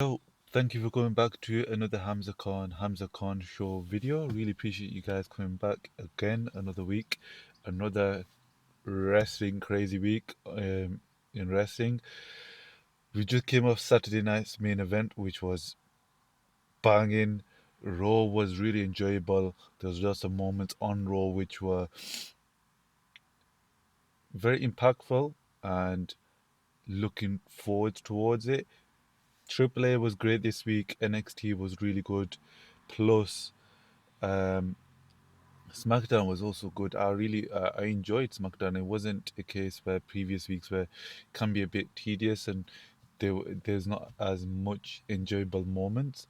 So, thank you for coming back to another Hamza Khan show video. Really appreciate you guys coming back again another week, another wrestling crazy week in wrestling. We just came off Saturday night's main event, which was banging. Raw was really enjoyable. There was just some moments on Raw which were very impactful and looking forward towards it. AAA was great this week. NXT was really good. Plus, um, SmackDown was also good. I enjoyed SmackDown. It wasn't a case where previous weeks where it can be a bit tedious and there's not as much enjoyable moments.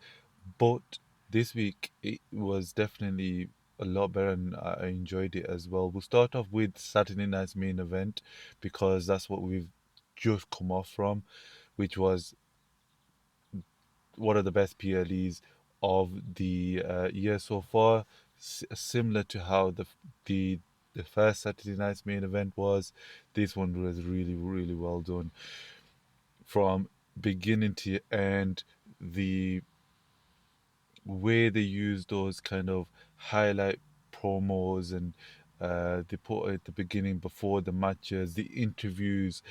But this week it was definitely a lot better and I enjoyed it as well. We'll start off with Saturday night's main event because that's what we've just come off from, which was one of the best PLEs of the year so far. Similar to how the the first Saturday night's main event was, this one was really well done from beginning to end. The way they use those kind of highlight promos and they put at the beginning before the matches, the interviews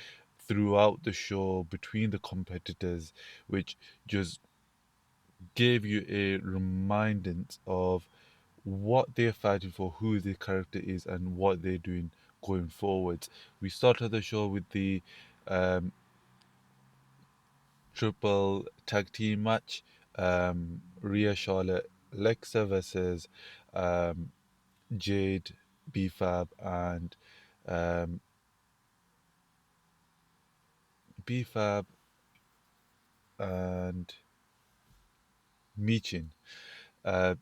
throughout the show between the competitors, which just gave you a remindance of what they're fighting for, who the character is, and what they're doing going forward. We started the show with the um, triple tag team match, Rhea Charlotte Alexa versus um, Jade, BFAB, and um, BFAB and Michin. Uh,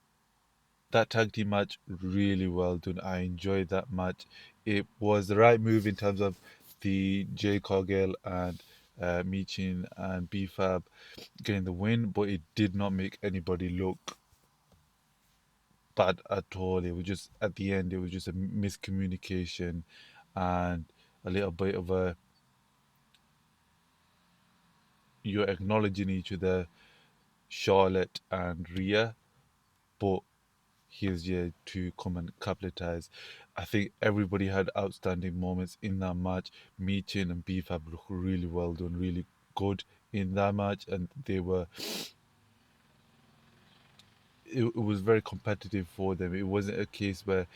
that tag team match really well done. I enjoyed that match. It was the right move in terms of the Jay Cargill and Michin and BFAB getting the win, but it did not make anybody look bad at all. It was just at the end, it was just a miscommunication and a little bit of a you're acknowledging each other, Charlotte and Rhea, but he's here to come and capitalize. I think everybody had outstanding moments in that match. Michin and BFAB looked really well done, really good in that match, and it was very competitive for them. It wasn't a case where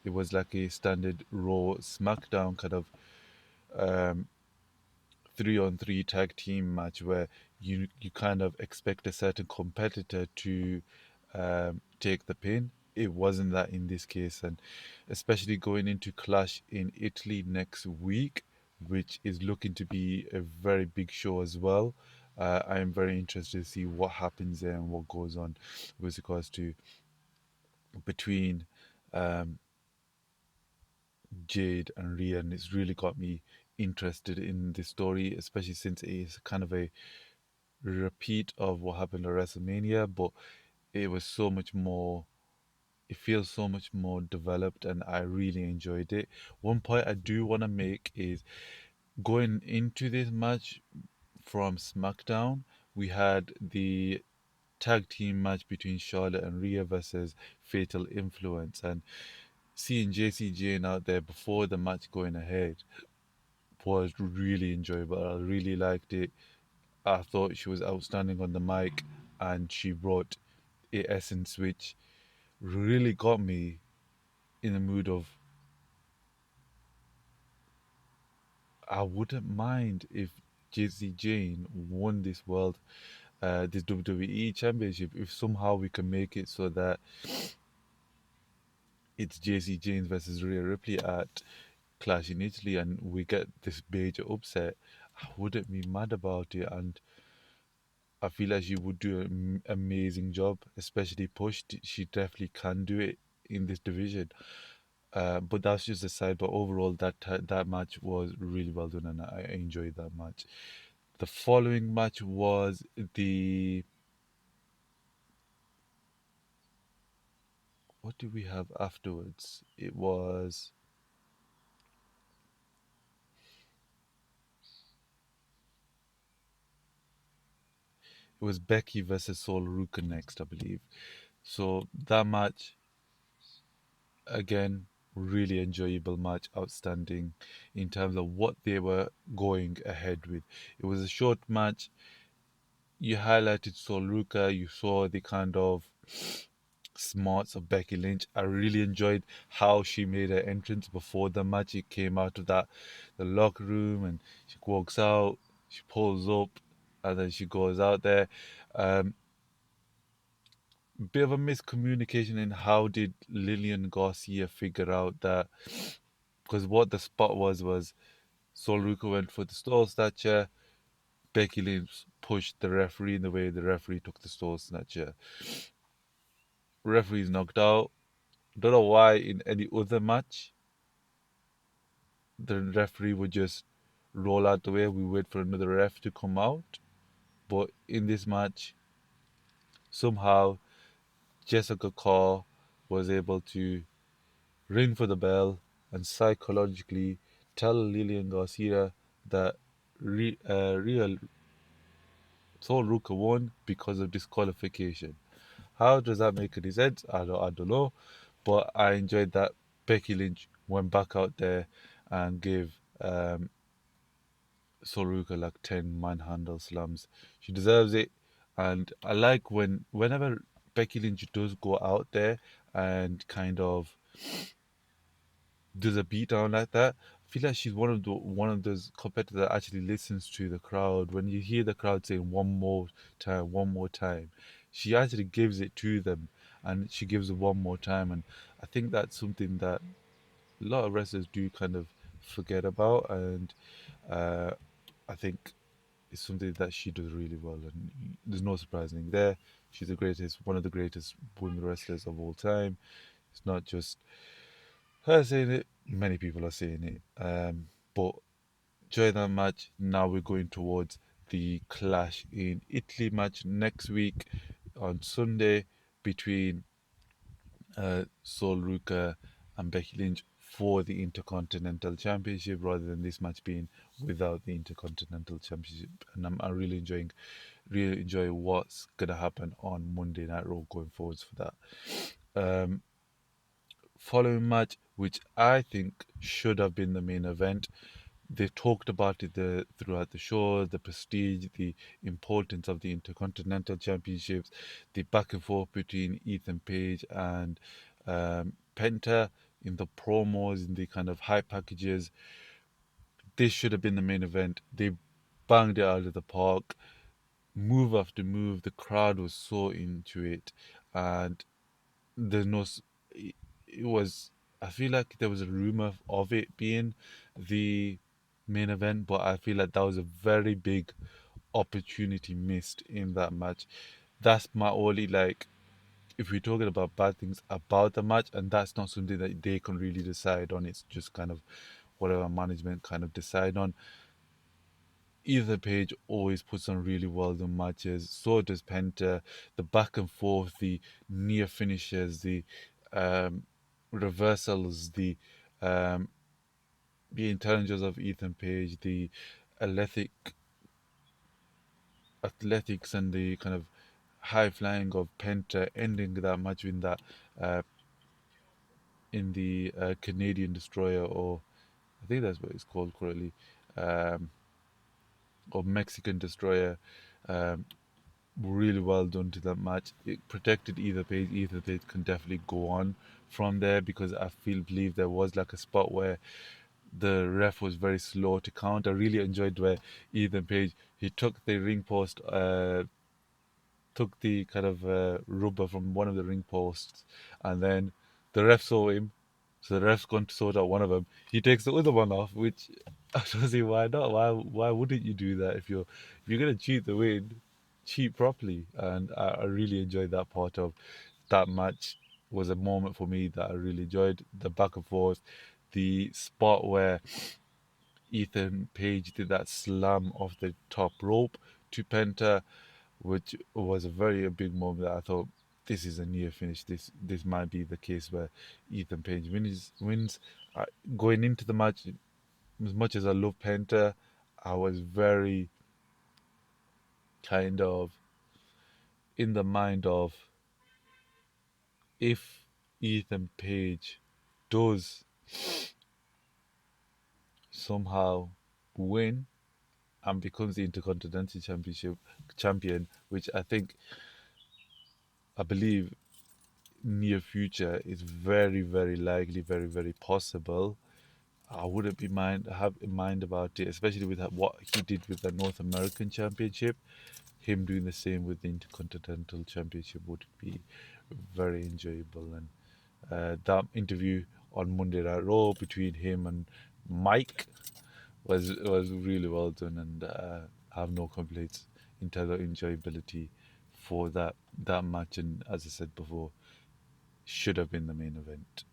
it was like a standard Raw SmackDown kind of um, 3-on-3 tag team match where you kind of expect a certain competitor to take the pin. It wasn't that in this case, and especially going into Clash in Italy next week, which is looking to be a very big show as well. I am very interested to see what happens there and what goes on with regards to between um, Jade and Rhea, and it's really got me interested in the story, especially since it is kind of a repeat of what happened at Wrestlemania, but it was so much more. It feels so much more developed, and I really enjoyed it. One point I do want to make is going into this match from SmackDown, we had the tag team match between Charlotte and Rhea versus Fatal Influence, and seeing JC Jane out there before the match going ahead was really enjoyable. I really liked it. I thought she was outstanding on the mic, and she brought a essence which really got me in the mood of I wouldn't mind if JC Jane won this WWE Championship. If somehow we can make it so that it's JC Jane versus Rhea Ripley at Clash in Italy, and we get this major upset, I wouldn't be mad about it. And I feel like she would do an amazing job, especially pushed. She definitely can do it in this division. But that's just a side. But overall, that match was really well done, and I enjoyed that match. The following match was the what did we have afterwards? it was Becky versus Sol Ruka next, I believe. So that match, again, really enjoyable match, outstanding in terms of what they were going ahead with. It was a short match. You highlighted Sol Ruka, you saw the kind of smarts of Becky Lynch. I really enjoyed how she made her entrance before the match. She came out of the locker room and she walks out, she pulls up, and then she goes out there. Um, Bit of a miscommunication in how did Lillian Garcia figure out that, because what the spot was Sol Ruka went for the stall snatcher, Becky Lynch pushed the referee in the way the referee took the stall snatcher. Referee's knocked out. Don't know why in any other match the referee would just roll out the way. We wait for another ref to come out. But in this match, somehow Jessica Carr was able to ring for the bell and psychologically tell Lillian Garcia that real Sol Ruka won because of disqualification. How does that make any sense? I don't know. But I enjoyed that Becky Lynch went back out there and gave Soruka like 10 manhandle slams. She deserves it. And I like whenever Becky Lynch does go out there and kind of does a beatdown like that, I feel like she's one of those competitors that actually listens to the crowd. When you hear the crowd saying one more time, she actually gives it to them and she gives it one more time. And I think that's something that a lot of wrestlers do kind of forget about. And uh, I think it's something that she does really well, and there's no surprising there. She's one of the greatest women wrestlers of all time. It's not just her saying it; many people are saying it. But during that match, now we're going towards the clash in Italy match next week on Sunday between Sol Ruka and Becky Lynch for the Intercontinental Championship, rather than this match being without the Intercontinental Championship. And I really enjoy what's gonna happen on Monday Night Raw going forwards for that. Um, Following match, which I think should have been the main event. They talked about it throughout the show, the prestige, the importance of the Intercontinental Championships, the back and forth between Ethan Page and Penta in the promos, in the kind of hype packages. This should have been the main event. They banged it out of the park, move after move. The crowd was so into it, and there's no. It was. I feel like there was a rumor of it being the main event, but I feel like that was a very big opportunity missed in that match. That's my only like. If we're talking about bad things about the match, and that's not something that they can really decide on, it's just kind of whatever management kind of decide on. Either page always puts on really well done matches. So does Penta. The back and forth, the near finishes, the um, reversals, um, the intelligence of Ethan Page, the athletic athletics, and the kind of high flying of Penta, ending that match uh, in the Canadian Destroyer, or I think that's what it's called currently, um, or Mexican Destroyer. Um, really well done to that match. It protected either page. Either page can definitely go on from there, because I believe there was like a spot where the ref was very slow to count. I really enjoyed where Ethan Page, he took the ring post, took the kind of rubber from one of the ring posts, and then the ref saw him. So the ref's going to sort out one of them. He takes the other one off, which I don't see why not. Why wouldn't you do that if you're gonna cheat the win, cheat properly? And I really enjoyed that part of that match. Was a moment for me that I really enjoyed. The back and forth, the spot where Ethan Page did that slam off the top rope to Penta, which was a very big moment that I thought this is a near finish. This might be the case where Ethan Page wins. I, Going into the match, as much as I love Penta, I was very kind of. in the mind of, if Ethan Page does somehow win and becomes the Intercontinental Championship champion, which I believe near future is very, very likely, very, very possible. I wouldn't be have in mind about it, especially with what he did with the North American Championship. Him doing the same with the Intercontinental Championship would be very enjoyable. And that interview on Monday Night Raw between him and Mike was really well done, and I have no complaints in terms of enjoyability for that match. And as I said before, should have been the main event.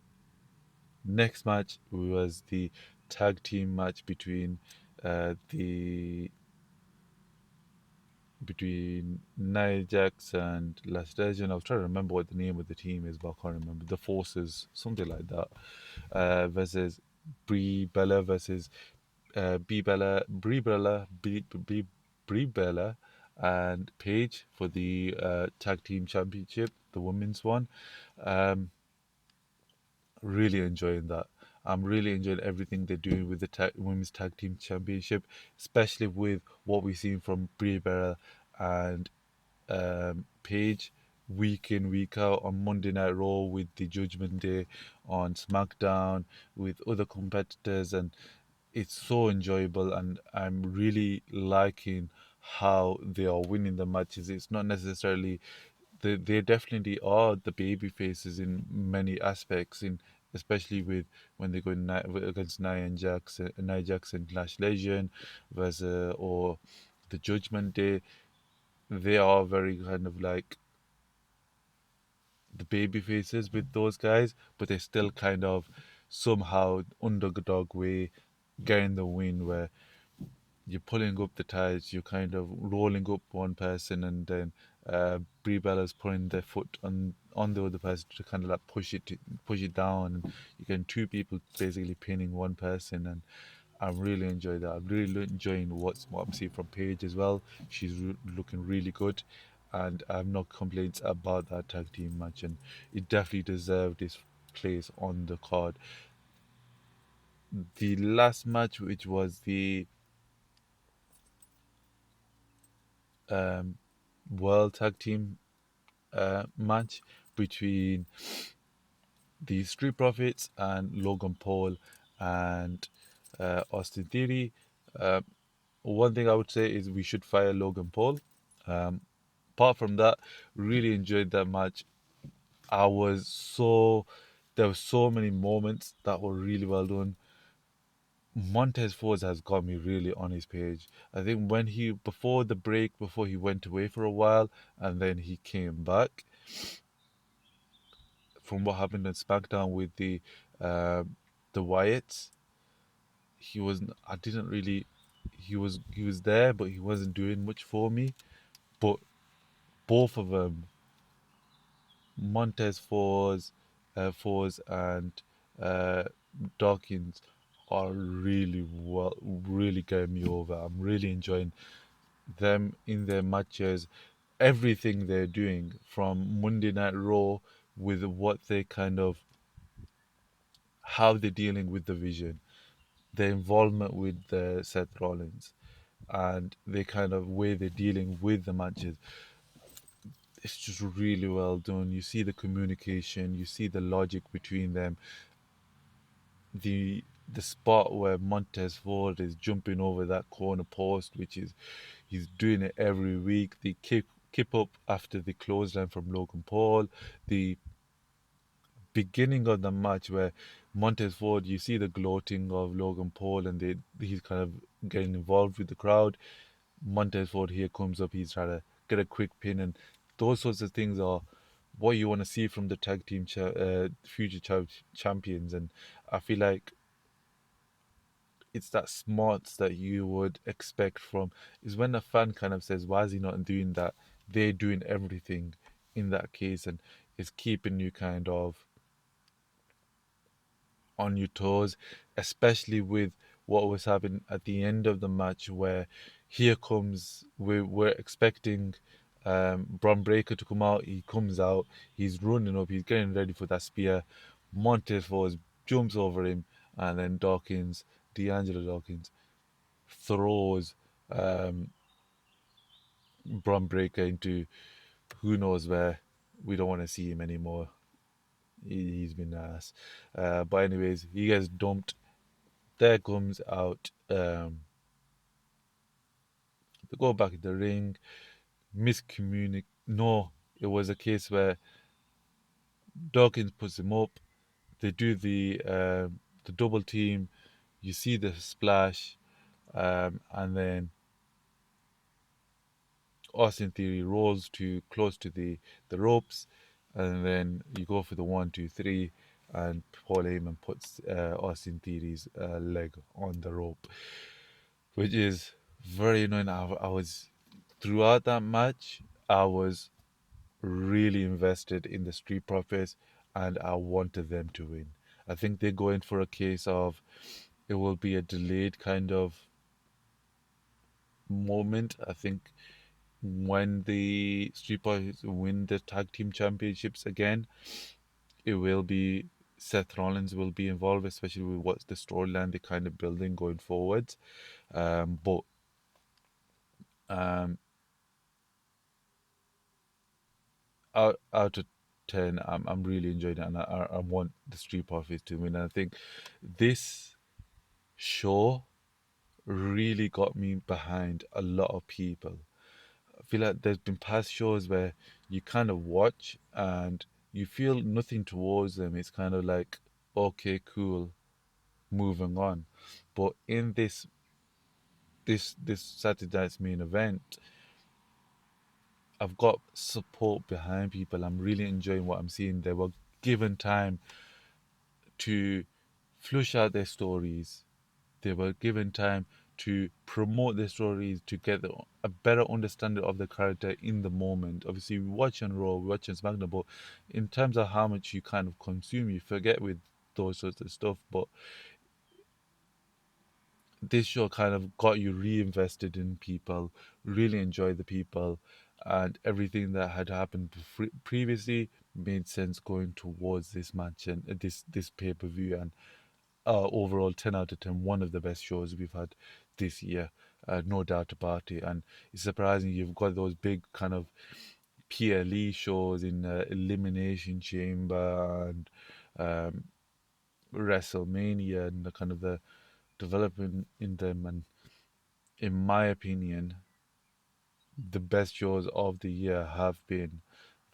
Next match was the tag team match the between Nia Jax and Last Legend. I was trying to remember what the name of the team is, but I can't remember. The Forces, something like that. Versus Brie Bella versus Brie Bella, and Paige for the tag team championship, the women's one. Um, Really enjoying that. I'm really enjoying everything they're doing with the women's tag team championship, especially with what we've seen from Brie Bella and Paige week in, week out on Monday Night Raw with the Judgment Day, on SmackDown with other competitors, and it's so enjoyable. And I'm really liking how they are winning the matches. It's not necessarily they definitely are the baby faces in many aspects, in especially with when they go against Nia Jackson, Lash Legend, versus or the Judgment Day. They are very kind of like the baby faces with those guys, but they still kind of somehow underdog way getting the win, where you're pulling up the ties, you're kind of rolling up one person, and then Brie Bella's putting their foot on the other person to kind of like push it down, and you get two people basically pinning one person, and I'm really enjoying that. I'm really enjoying what I'm seeing from Paige as well. She's looking really good, and I have no complaints about that tag team match, and it definitely deserved its place on the card. The last match, which was the um, World Tag Team match between the Street Profits and Logan Paul and Austin Theory. Uh, One thing I would say is we should fire Logan Paul. Um, Apart from that, really enjoyed that match. I was so There were so many moments that were really well done. Montez Ford has got me really on his page. I think when he before the break, before he went away for a while, and then he came back, from what happened in SmackDown with the Wyatts, he wasn't. I didn't really. He was there, but he wasn't doing much for me. But both of them, Montez Force and uh, Dawkins, are really getting me over. I'm really enjoying them in their matches, everything they're doing from Monday Night Raw, with what they kind of how they're dealing with the Vision, their involvement with Seth Rollins, and the kind of way they're dealing with the matches. It's just really well done. You see the communication, you see the logic between them. The spot where Montez Ford is jumping over that corner post, which is he's doing it every week. The keep up after the clothesline from Logan Paul. The beginning of the match where Montez Ford, you see the gloating of Logan Paul, and he's kind of getting involved with the crowd. Montez Ford here comes up, he's trying to get a quick pin, and those sorts of things are what you want to see from the tag team future champions. And I feel like it's that smarts that you would expect from, is when a fan kind of says, why is he not doing that? They're doing everything in that case, and it's keeping you kind of on your toes, especially with what was happening at the end of the match, where we're expecting Bron Breaker to come out. He comes out. He's running up. He's getting ready for that spear. Montez Ford jumps over him, and then D'Angelo Dawkins, throws um, Bron Breaker into who knows where. We don't want to see him anymore. He's been ass. But anyways, he gets dumped. There comes out. They go back in the ring. Miscommunicate. No, it was a case where Dawkins puts him up. They do the double team. You see the splash, and then Austin Theory rolls to close to the ropes, and then you go for the 1, 2, 3, and Paul Heyman puts Austin Theory's leg on the rope, which is very annoying. I was throughout that match. I was really invested in the Street Profits, and I wanted them to win. I think they're going for a case of it will be a delayed kind of moment. I think when the Street Profits win the tag team championships again, it will be Seth Rollins will be involved, especially with what's the storyline they're kind of building going forward. But um, out of 10, I'm really enjoying it, and I want the Street Profits to win. And I think this show really got me behind a lot of people. I feel like there's been past shows where you kind of watch and you feel nothing towards them. It's kind of like, okay, cool, moving on. But in this Saturday night's main event, I've got support behind people. I'm really enjoying what I'm seeing. They were given time to flush out their stories. They were given time to promote their stories, to get a better understanding of the character in the moment. Obviously, we watch on Raw, we watch on SmackDown, but in terms of how much you kind of consume, you forget with those sorts of stuff. But this show kind of got you reinvested in people, really enjoyed the people, and everything that had happened previously made sense going towards this match and this pay per view. And overall, 10 out of 10, one of the best shows we've had this year, no doubt about it. And it's surprising you've got those big kind of PLE shows in Elimination Chamber and um, Wrestlemania, and the kind of the development in them. And in my opinion, the best shows of the year have been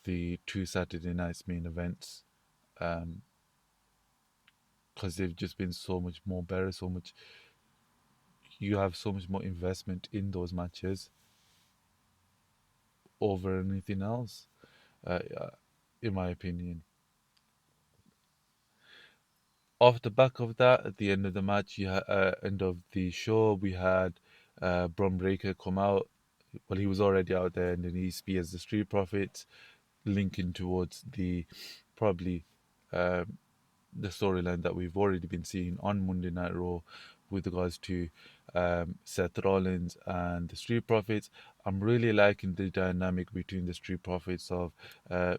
the two Saturday nights main events, because they've just been so much more better, so much you have so much more investment in those matches over anything else, uh, in my opinion. Off the back of that, at the end of the match, end of the show, we had Bron Breakker come out. Well, he was already out there, and then he spears the Street Profits, linking towards the probably um, the storyline that we've already been seeing on Monday Night Raw with regards to Seth Rollins and the Street Profits. I'm really liking the dynamic between the Street Profits of uh,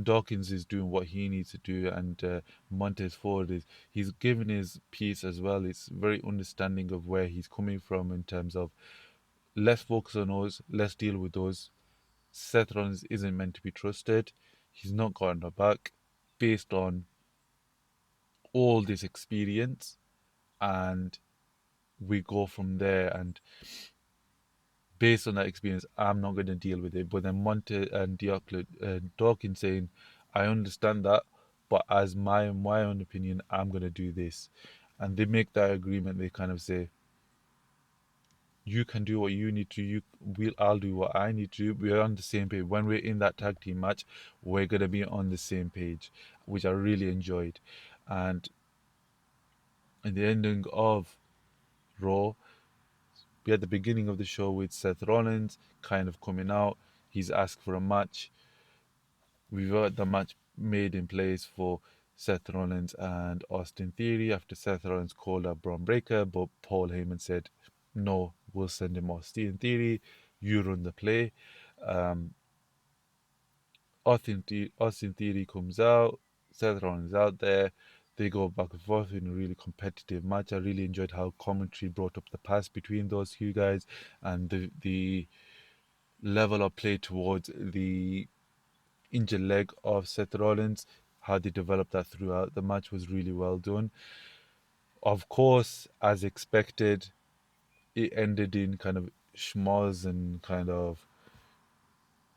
Dawkins is doing what he needs to do, and Montez Ford is he's given his piece as well. It's very understanding of where he's coming from in terms of let's focus on those, let's deal with those. Seth Rollins isn't meant to be trusted. He's not gotten her back based on all this experience, and we go from there. And based on that experience, I'm not going to deal with it. But then Monte and Dawkins saying, I understand that, but as my own opinion, I'm going to do this. And they make that agreement. They kind of say, you can do what you need to. I'll do what I need to do. We're on the same page. When we're in that tag team match, we're going to be on the same page, which I really enjoyed. And in the ending of Raw, we had the beginning of the show with Seth Rollins kind of coming out. He's asked for a match. We've got the match made in place for Seth Rollins and Austin Theory after Seth Rollins called up Braun Breaker, but Paul Heyman said, no, we'll send him Austin Theory. You run the play. Um, Austin Theory comes out, Seth Rollins out there. They go back and forth in a really competitive match. I really enjoyed how commentary brought up the past between those two guys and the level of play towards the injured leg of Seth Rollins. How they developed that throughout the match was really well done. Of course, as expected, it ended in kind of schmoz and kind of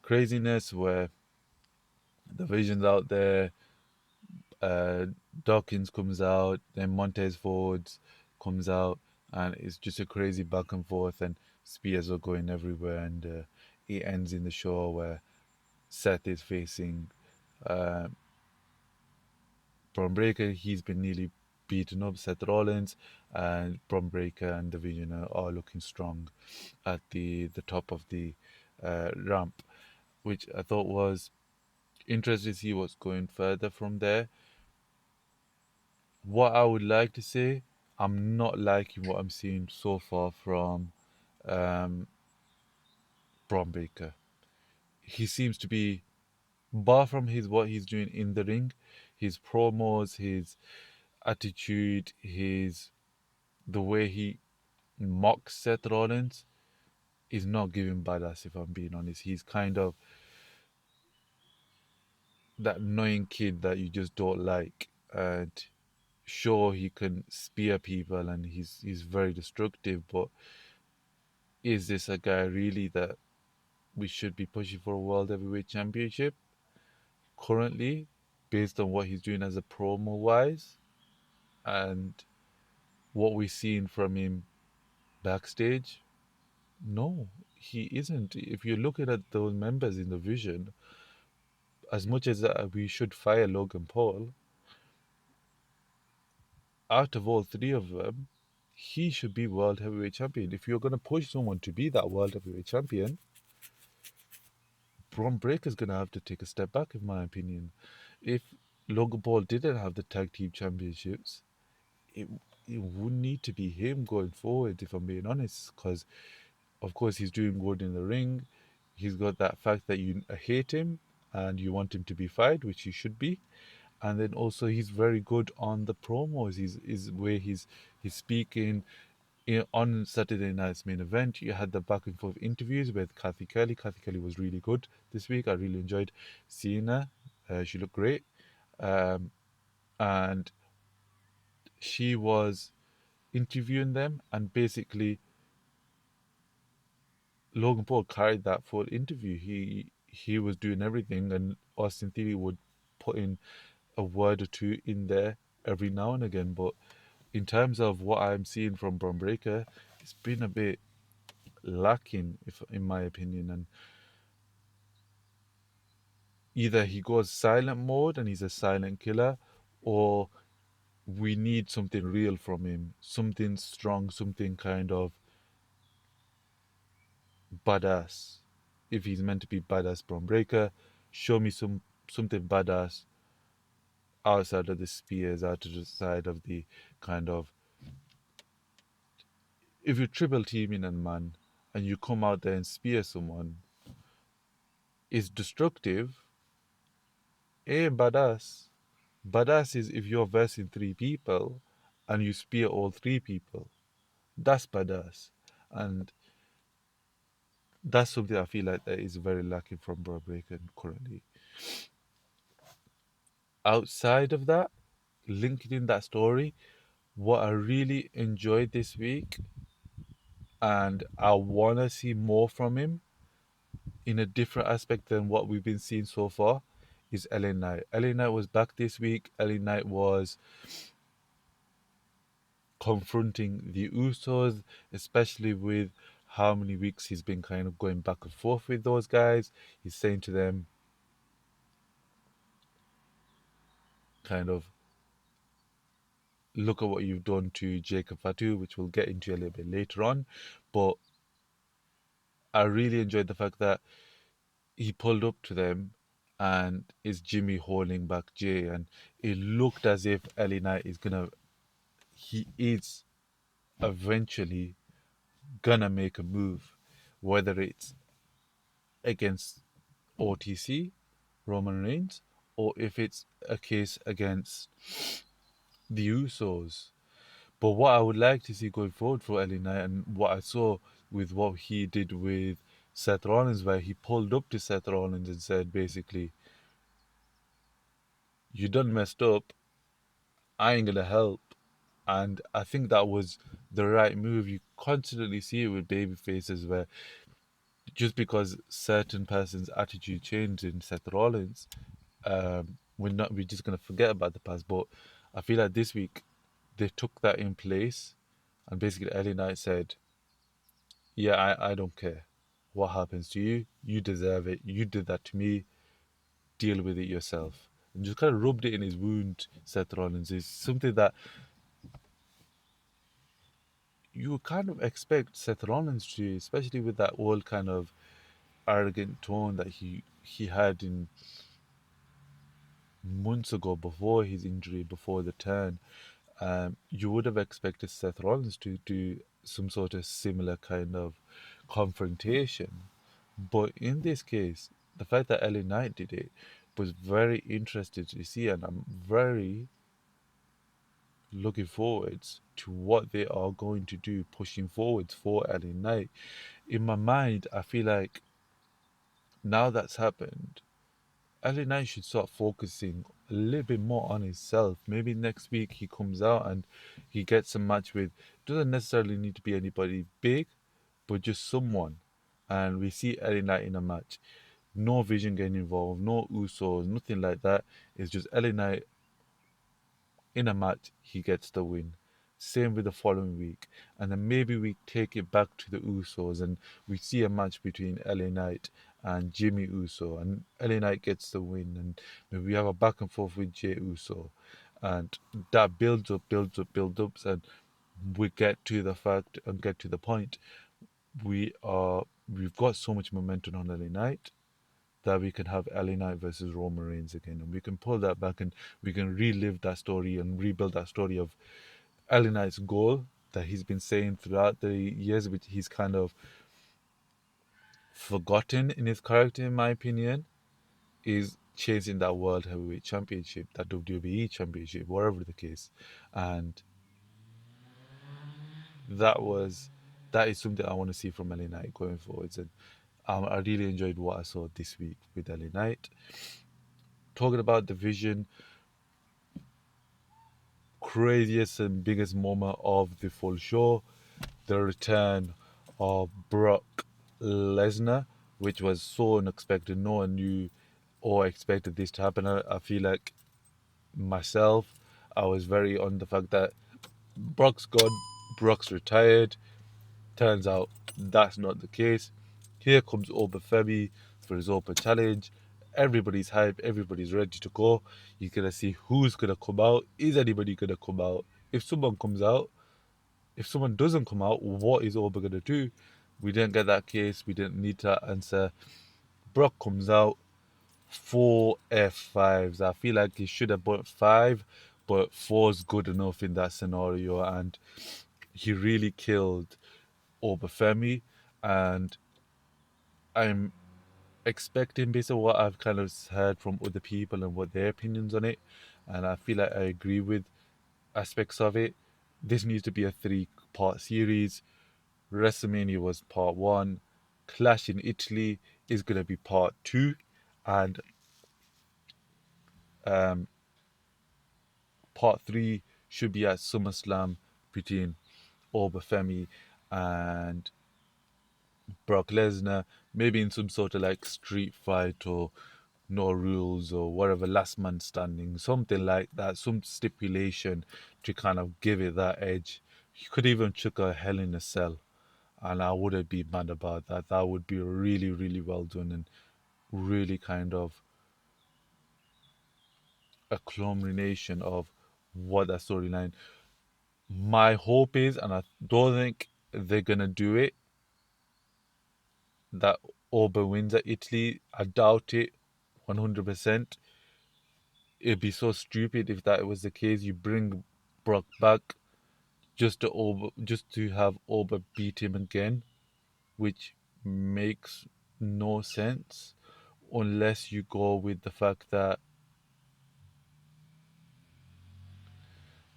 craziness where the Vision's out there, uh, Dawkins comes out, then Montez Ford comes out, and it's just a crazy back and forth, and spears are going everywhere, and it ends in the show where Seth is facing uh, Braun Breaker. He's been nearly beaten up, Seth Rollins, and Braun Breaker and the Vision are all looking strong at the top of the ramp, which I thought was interesting to see what's going further from there. What I would like to say, I'm not liking what I'm seeing so far from um, Braun Breaker. He seems to be, bar from his what he's doing in the ring, his promos, his attitude, his the way he mocks Seth Rollins is not giving badass. If I'm being honest, he's kind of that annoying kid that you just don't like. And sure, he can spear people and he's very destructive, but is this a guy really that we should be pushing for a world heavyweight championship currently, based on what he's doing as a promo wise and what we're seeing from him backstage? No, he isn't. If you're looking at those members in the Vision, as much as we should fire Logan Paul, out of all three of them, he should be world heavyweight champion. If you're going to push someone to be that world heavyweight champion, Braun Breaker's going to have to take a step back, in my opinion. If Logan Paul didn't have the tag team championships, it it wouldn't need to be him going forward, if I'm being honest, because of course he's doing good in the ring. He's got that fact that you hate him and you want him to be fired, which he should be. And then also he's very good on the promos. He's where he's speaking. On Saturday night's main event, you had the back and forth interviews with Kathy Kelly. Kathy Kelly was really good this week. I really enjoyed seeing her. She looked great. Um, and she was interviewing them, and basically Logan Paul carried that full interview. He was doing everything, and Austin Theory would put in a word or two in there every now and again. But in terms of what I'm seeing from Braun Breaker, it's been a bit lacking, if in my opinion. And either he goes silent mode and he's a silent killer, or we need something real from him, something strong, something kind of badass. If he's meant to be badass Braun Breaker, show me something badass outside of the spears, out of the side of the kind of, if you're triple teaming a man and you come out there and spear someone, is destructive, badass. Badass is if you're versing three people and you spear all three people. That's badass. And that's something I feel like that is very lacking from Braun Breaker currently. Outside of that, linked in that story, what I really enjoyed this week, and I want to see more from him in a different aspect than what we've been seeing so far, is LA Knight. LA Knight was back this week. LA Knight was confronting the Usos, especially with how many weeks he's been kind of going back and forth with those guys. He's saying to them, kind of, look at what you've done to Jacob Fatu, which we'll get into a little bit later on. But I really enjoyed the fact that he pulled up to them and is Jimmy holding back Jay, and it looked as if LA Knight he is eventually gonna make a move, whether it's against OTC, Roman Reigns, or if it's a case against the Usos. But what I would like to see going forward for LA Knight, and what I saw with what he did with Seth Rollins, where he pulled up to Seth Rollins and said, basically, you done messed up, I ain't gonna help. And I think that was the right move. You constantly see it with baby faces where just because certain person's attitude changed in Seth Rollins, we're just gonna forget about the past. But I feel like this week they took that in place, and basically LA Knight said, "Yeah, I don't care what happens to you. You deserve it. You did that to me. Deal with it yourself." And just kind of rubbed it in his wound. Seth Rollins is something that you kind of expect Seth Rollins to, especially with that old kind of arrogant tone that he had in months ago before his injury, before the turn. You would have expected Seth Rollins to do some sort of similar kind of confrontation. But in this case, the fact that LA Knight did it was very interesting to see, and I'm very looking forward to what they are going to do pushing forwards for LA Knight. In my mind, I feel like now that's happened, LA Knight should start focusing a little bit more on himself. Maybe next week he comes out and he gets a match with, doesn't necessarily need to be anybody big, but just someone. And we see LA Knight in a match. No Vision getting involved, no Usos, nothing like that. It's just LA Knight in a match, he gets the win. Same with the following week. And then maybe we take it back to the Usos and we see a match between LA Knight and Jimmy Uso, and LA Knight gets the win, and maybe we have a back and forth with Jay Uso. And that builds up, builds up, builds up, and we get to the fact and get to the point. We've got so much momentum on LA Knight that we can have LA Knight versus Roman Reigns again, and we can pull that back and we can relive that story and rebuild that story of LA Knight's goal that he's been saying throughout the years, which he's kind of forgotten in his character, in my opinion, is chasing that World Heavyweight Championship, that WWE Championship, whatever the case. And that was that is something I want to see from LA Knight going forwards. And I really enjoyed what I saw this week with LA Knight. Talking about the Vision, craziest and biggest moment of the full show, the return of Brock Lesnar, which was so unexpected. No one knew or expected this to happen. I feel like myself, I was very on the fact that Brock's gone, Brock's retired. Turns out that's not the case. Here comes Obafemi for his open challenge. Everybody's hyped, everybody's ready to go. You're gonna see who's gonna come out. Is anybody gonna come out? If someone comes out, if someone doesn't come out, what is Oba gonna do? We didn't get that case. We didn't need that answer. Brock comes out, four F5s. I feel like he should have bought five, but four's good enough in that scenario. And he really killed Obafemi. And I'm expecting, based on what I've kind of heard from other people and what their opinions on it, and I feel like I agree with aspects of it. This needs to be a 3-part series. WrestleMania was part one. Clash in Italy is going to be part two. And um, part three should be at SummerSlam between Obafemi and Brock Lesnar. Maybe in some sort of like street fight or no rules or whatever, last man standing, something like that, some stipulation to kind of give it that edge. You could even chuck a Hell in a Cell, and I wouldn't be mad about that. That would be really, really well done and really kind of a culmination of what that storyline. My hope is, and I don't think they're gonna do it, that Oba wins at Italy. I doubt it 100%. It'd be so stupid if that was the case. You bring Brock back just to have Oba beat him again, which makes no sense unless you go with the fact that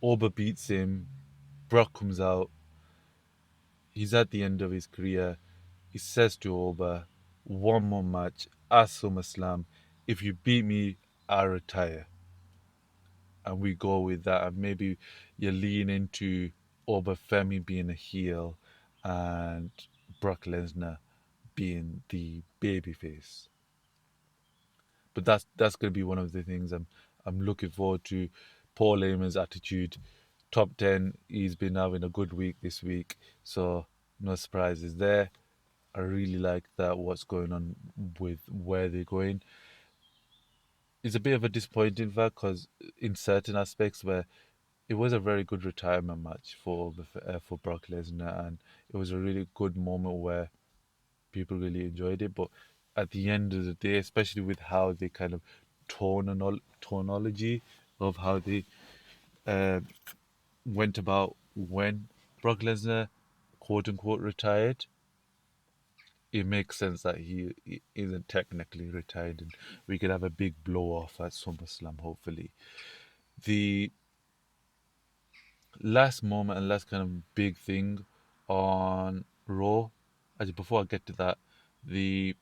Oba beats him, Brock comes out, he's at the end of his career. He says to Oba, one more match at SummerSlam. If you beat me, I retire. And we go with that. And maybe you lean into Oba Femi being a heel and Brock Lesnar being the babyface. But that's going to be one of the things I'm looking forward to. Paul Heyman's attitude, top 10. He's been having a good week this week, so no surprises there. I really like that what's going on with where they're going. It's a bit of a disappointing fact because in certain aspects where it was a very good retirement match for Brock Lesnar, and it was a really good moment where people really enjoyed it. But at the end of the day, especially with how they kind of tonology of how they uh, went about when Brock Lesnar quote unquote retired, it makes sense that he isn't technically retired, and we could have a big blow off at SummerSlam. Hopefully, the last moment and last kind of big thing on Raw. Actually, before I get to that, the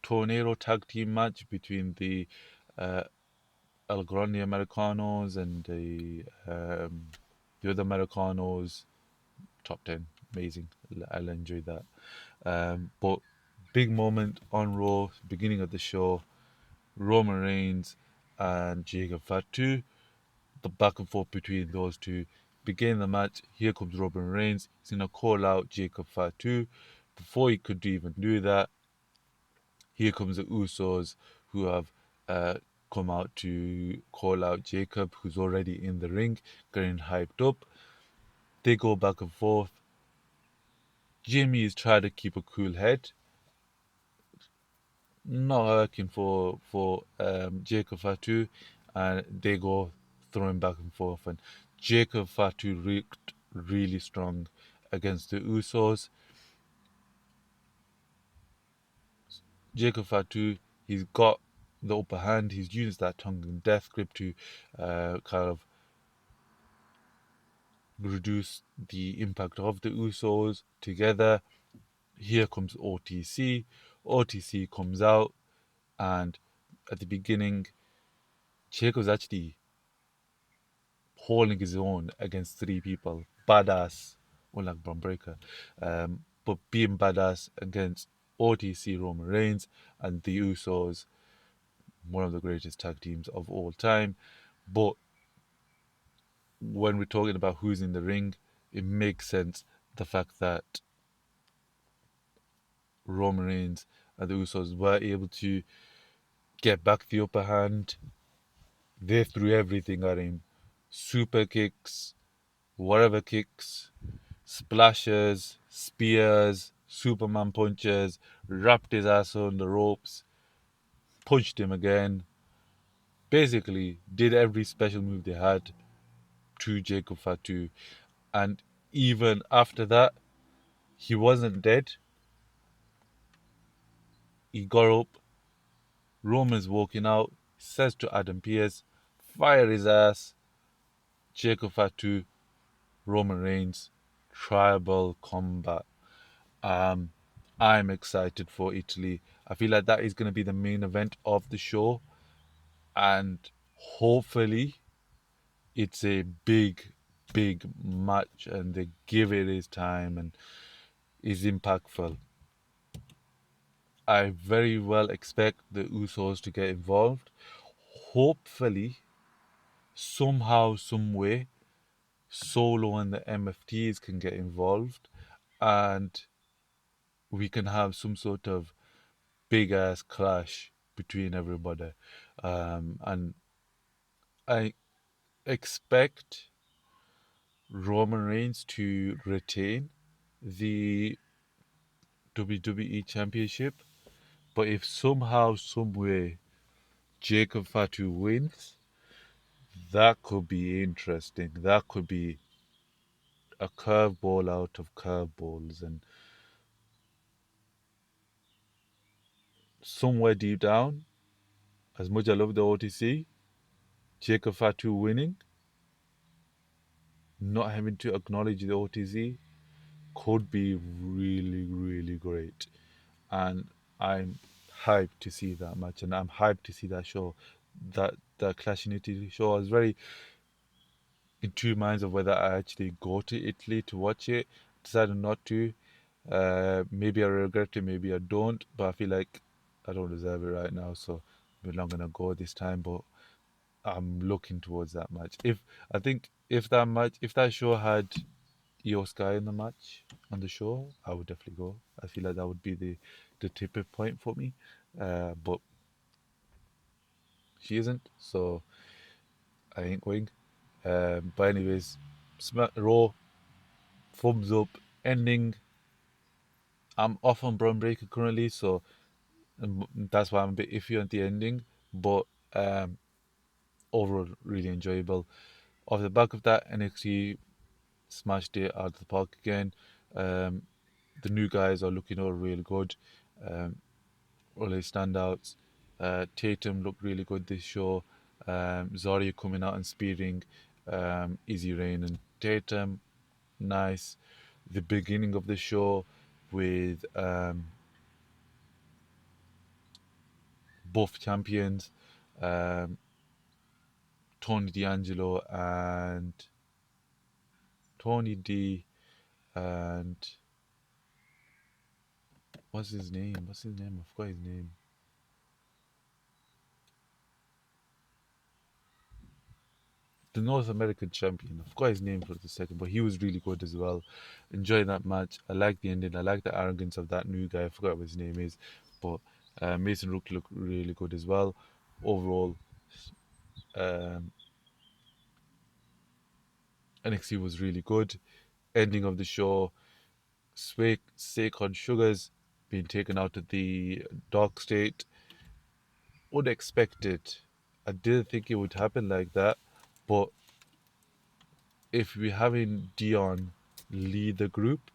Tornado tag team match between the uh, El Grande Americanos and the other Americanos, top 10, amazing. I'll enjoy that. But big moment on Raw, beginning of the show, Roman Reigns and Jacob Fatu, the back and forth between those two. Begin the match, here comes Roman Reigns. He's going to call out Jacob Fatu. Before he could even do that, here comes the Usos, who have uh, come out to call out Jacob, who's already in the ring, getting hyped up. They go back and forth. Jimmy is trying to keep a cool head, not working for Jacob Fatu, and they go throwing back and forth. And Jacob Fatu looked really strong against the Usos. Jacob Fatu, he's got the upper hand. He's used that tongue and death grip to kind of reduce the impact of the Usos together. Here comes OTC. OTC comes out, and at the beginning, Jacob's actually holding his own against three people. Badass, unlike Braun Breaker. But being badass against OTC Roman Reigns and the Usos, one of the greatest tag teams of all time. But when we're talking about who's in the ring, it makes sense the fact that Roman Reigns and the Usos were able to get back the upper hand. They threw everything at him. Super kicks, whatever kicks, splashes, spears, Superman punches, wrapped his ass on the ropes, punched him again. Basically, did every special move they had to Jacob Fatu. And even after that, he wasn't dead. He got up. Roman's walking out. Says to Adam Pearce, fire his ass. Jacob Fatu, Roman Reigns, tribal combat. Um, I'm excited for Italy. I feel like that is going to be the main event of the show, and hopefully, it's a big, big match, and they give it his time and is impactful. I very well expect the Usos to get involved. Hopefully, somehow, some way, Solo and the MFTs can get involved, and we can have some sort of big ass clash between everybody. And I expect Roman Reigns to retain the WWE Championship, but if somehow, some way, Jacob Fatu wins, that could be interesting. That could be a curveball out of curveballs, and somewhere deep down, as much as I love the OTC, Jacob Fatu winning, not having to acknowledge the OTC could be really, really great. And I'm hyped to see that match, and I'm hyped to see that show. That Clash in Italy show. I was very in two minds of whether I actually go to Italy to watch it. Decided not to. Maybe I regret it, maybe I don't. But I feel like I don't deserve it right now, so we're not gonna go this time. But I'm looking towards that match. If that show had Io Sky in the match on the show, I would definitely go. I feel like that would be the tipping point for me. But she isn't, so I ain't going. But anyways, Raw, thumbs up. Ending. I'm off on Braun Breaker currently, so that's why I'm a bit iffy on the ending. But um, overall, really enjoyable. Off the back of that, NXT smashed it out of the park again. Um, the new guys are looking all real good. Um, all his standouts. Tatum looked really good this show. Zarya coming out and spearing. Easy Rain and Tatum, nice. The beginning of the show with both champions, um, Tony D'Angelo and Tony D and what's his name? What's his name? I forgot his name. The North American champion. I forgot his name for the second, but he was really good as well. Enjoyed that match. I like the ending. I like the arrogance of that new guy. I forgot what his name is, but Mason Rook looked really good as well. Overall, um, NXT was really good. Ending of the show, Saquon Sugars being taken out of the dark state. Unexpected. I didn't think it would happen like that, but if we're having Dion lead the group,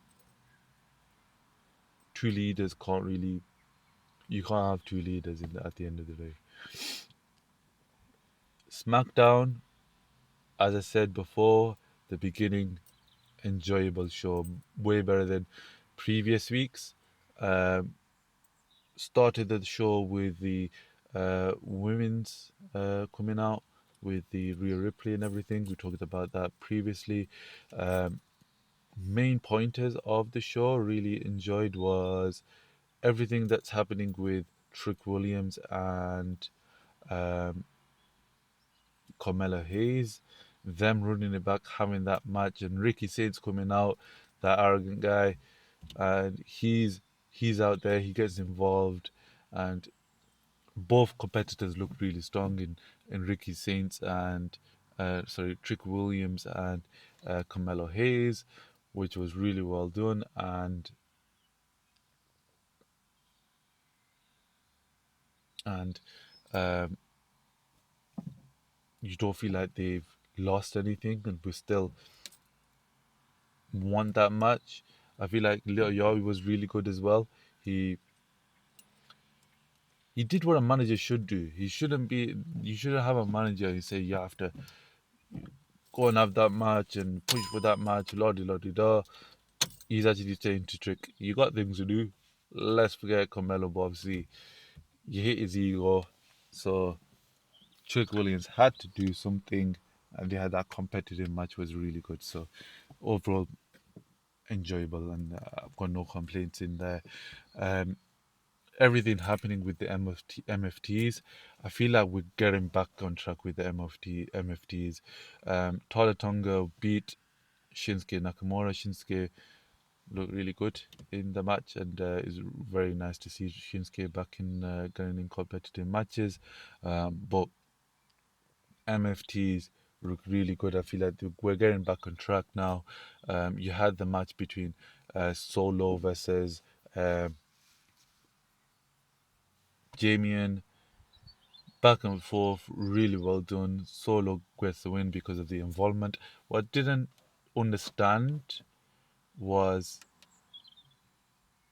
two leaders can't really. You can't have two leaders at the end of the day. SmackDown, as I said before, the beginning, enjoyable show, way better than previous weeks. Um, Started the show with the women's coming out with the Rhea Ripley and everything. We talked about that previously. Um, Main pointers of the show really enjoyed was everything that's happening with Trick Williams and um, Carmella Hayes, them running it back, having that match, and Ricky Saints coming out, that arrogant guy, and he's out there, he gets involved, and both competitors look really strong in Ricky Saints and Trick Williams and Carmelo Hayes, which was really well done, and um, you don't feel like they've lost anything, and we still won that match. I feel like Leo Yoi was really good as well. He he did what a manager should do. He shouldn't be. You shouldn't have a manager and say you have to go and have that match and push for that match. Lordy lordy da. He's actually saying to Trick, you got things to do. Let's forget Carmelo, but obviously you hit his ego. So Trick Williams had to do something, and they had that competitive match was really good. So overall enjoyable, and I've got no complaints in there. Um, Everything happening with the MFTs, I feel like we're getting back on track with the MFTs. Tala Tonga beat Shinsuke Nakamura. Shinsuke looked really good in the match, and it's very nice to see Shinsuke back in getting in competitive matches. But MFTs look really good. I feel like we're getting back on track now. You had the match between Solo versus Damien, back and forth, really well done. Solo gets the win because of the involvement. What I didn't understand was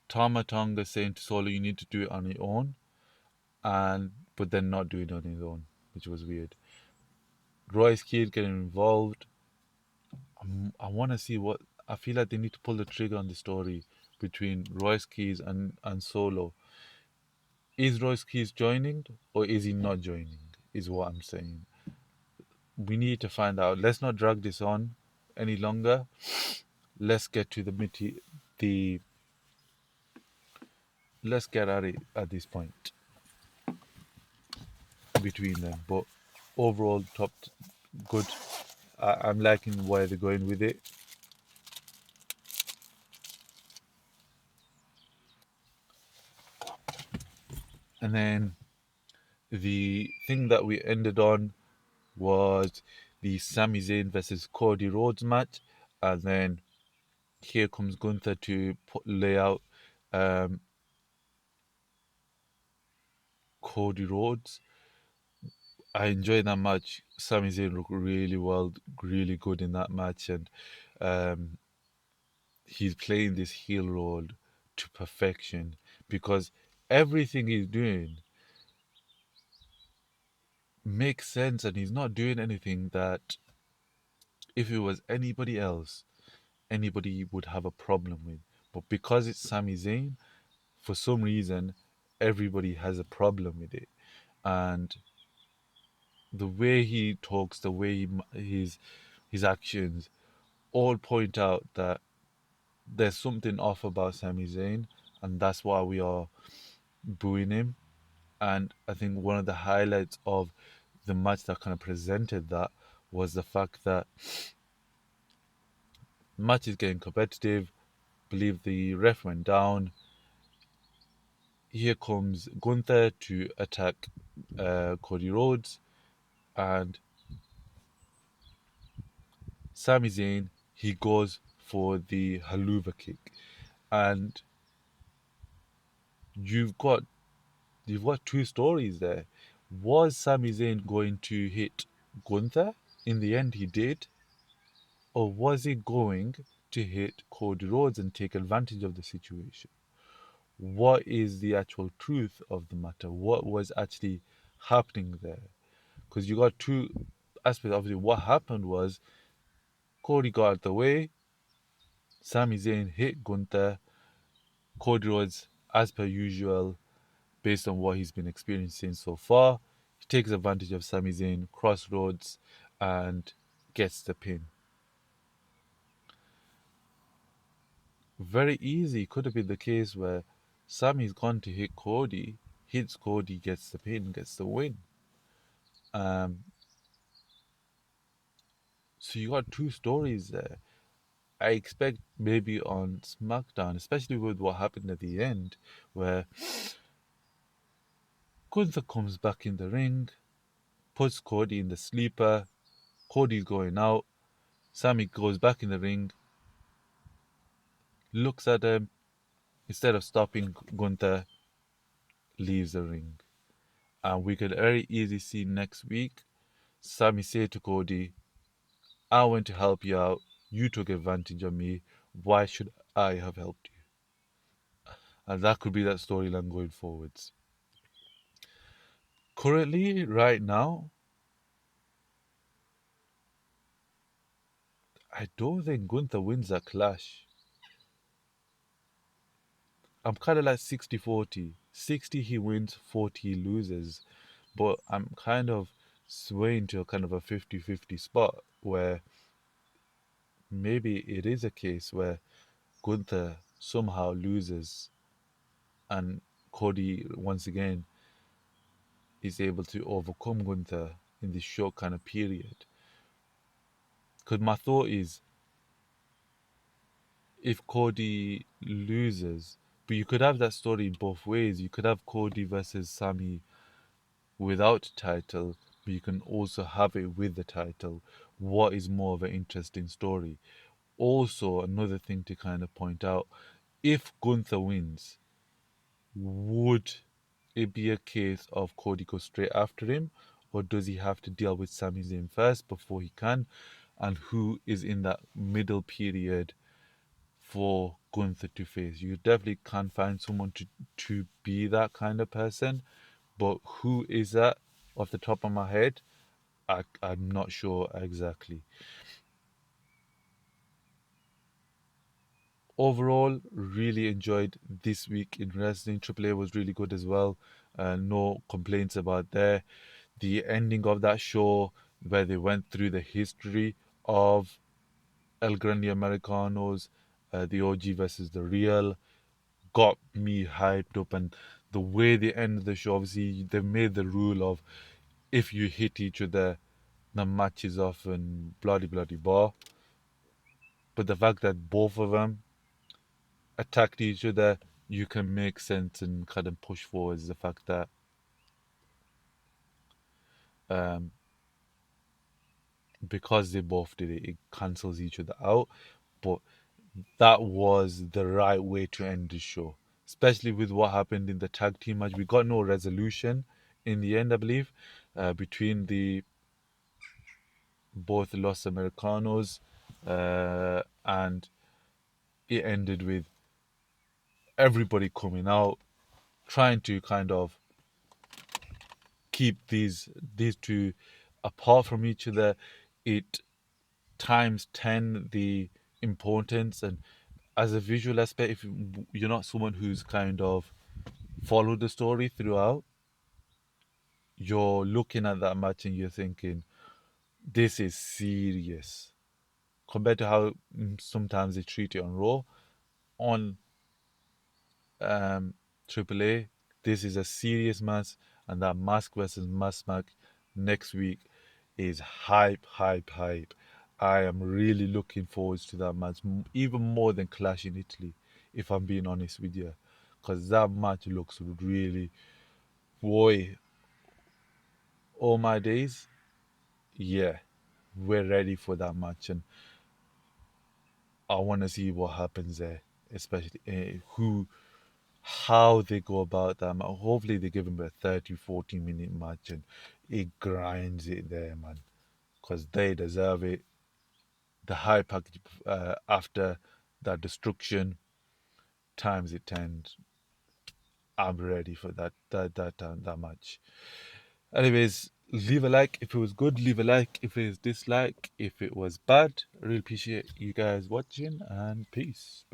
Tama Tonga saying to Solo, you need to do it on your own. and but then not do it on his own, which was weird. Royce Keane getting involved. I want to see what I feel like they need to pull the trigger on the story between Royce Keys and Solo. Is Royce Keys joining or is he not joining? Is what I'm saying. We need to find out. Let's not drag this on any longer. Let's get to the let's get at it at this point between them. But overall, good. I'm liking where they're going with it. And then the thing that we ended on was the Sami Zayn versus Cody Rhodes match, and then here comes Gunther to lay out um, Cody Rhodes. I enjoyed that match. Sami Zayn looked really well, really good in that match, and um, he's playing this heel role to perfection because everything he's doing makes sense, and he's not doing anything that if it was anybody else, anybody would have a problem with. But because it's Sami Zayn, for some reason, everybody has a problem with it. And the way he talks, the way his actions, all point out that there's something off about Sami Zayn, and that's why we are booing him. And I think one of the highlights of the match that kind of presented that was the fact that match is getting competitive. Believe the ref went down. Here comes Gunther to attack Cody Rhodes, and Sami Zayn, he goes for the haluva kick, and you've got you've got two stories there. Was Sami Zayn going to hit Gunther? In the end, he did, or was he going to hit Cody Rhodes and take advantage of the situation? What is the actual truth of the matter? What was actually happening there? Because you got two aspects. Obviously, what happened was Cody got out of the way. Sami Zayn hit Gunther. Cody Rhodes, as per usual, based on what he's been experiencing so far, he takes advantage of Sami Zayn, crossroads, and gets the pin. Very easy. Could have been the case where Sami's gone to hit Cody, hits Cody, gets the pin, gets the win. Um, so you got two stories there. I expect maybe on SmackDown, especially with what happened at the end, where Gunther comes back in the ring, puts Cody in the sleeper, Cody's going out, Sami goes back in the ring, looks at him, instead of stopping Gunther, leaves the ring. And we could very easily see next week Sami say to Cody, I went to help you out, you took advantage of me, why should I have helped you? And that could be that storyline going forwards. Currently, right now, I don't think Gunther wins that clash. I'm kind of like 60-40. 60 he wins, 40 he loses. But I'm kind of swaying to a kind of a 50-50 spot where maybe it is a case where Gunther somehow loses and Cody once again is able to overcome Gunther in this short kind of period. Because my thought is if Cody loses, but you could have that story both ways. You could have Cody versus Sami without title, but you can also have it with the title. What is more of an interesting story? Also, another thing to kind of point out, if Gunther wins, would it be a case of Cody go straight after him, or does he have to deal with Sami Zayn first before he can? And who is in that middle period for Gunther to face? You definitely can't find someone to be that kind of person, but who is that off the top of my head? I'm not sure exactly. Overall, really enjoyed this week in wrestling. Triple A was really good as well. No complaints about there. The ending of that show, where they went through the history of El Grande Americanos, the OG versus the real, got me hyped up. And the way they ended the show, obviously, they made the rule of if you hit each other, the match is off and bloody bloody blah. But the fact that both of them attacked each other, you can make sense and kind of push forward is the fact that um, because they both did it, it cancels each other out. But that was the right way to end the show, especially with what happened in the tag team match. We got no resolution in the end, I believe, between the both Los Americanos, and it ended with everybody coming out trying to kind of keep these two apart from each other. It times 10 the importance. And as a visual aspect, if you're not someone who's kind of followed the story throughout, you're looking at that match and you're thinking, this is serious compared to how sometimes they treat it on Raw. On um, AAA, this is a serious match, and that mask versus mask match next week is hype, hype, hype. I am really looking forward to that match, even more than Clash in Italy, if I'm being honest with you, because that match looks really, boy, all my days, yeah, we're ready for that match, and I want to see what happens there, especially how they go about that. Hopefully, they give him a 30, 40 minute match and it grinds it there, man, because they deserve it. The high package after that destruction times it 10. I'm ready for that match. Anyways, leave a like if it was good. Leave a like if it was dislike. If it was bad, I really appreciate you guys watching, and peace.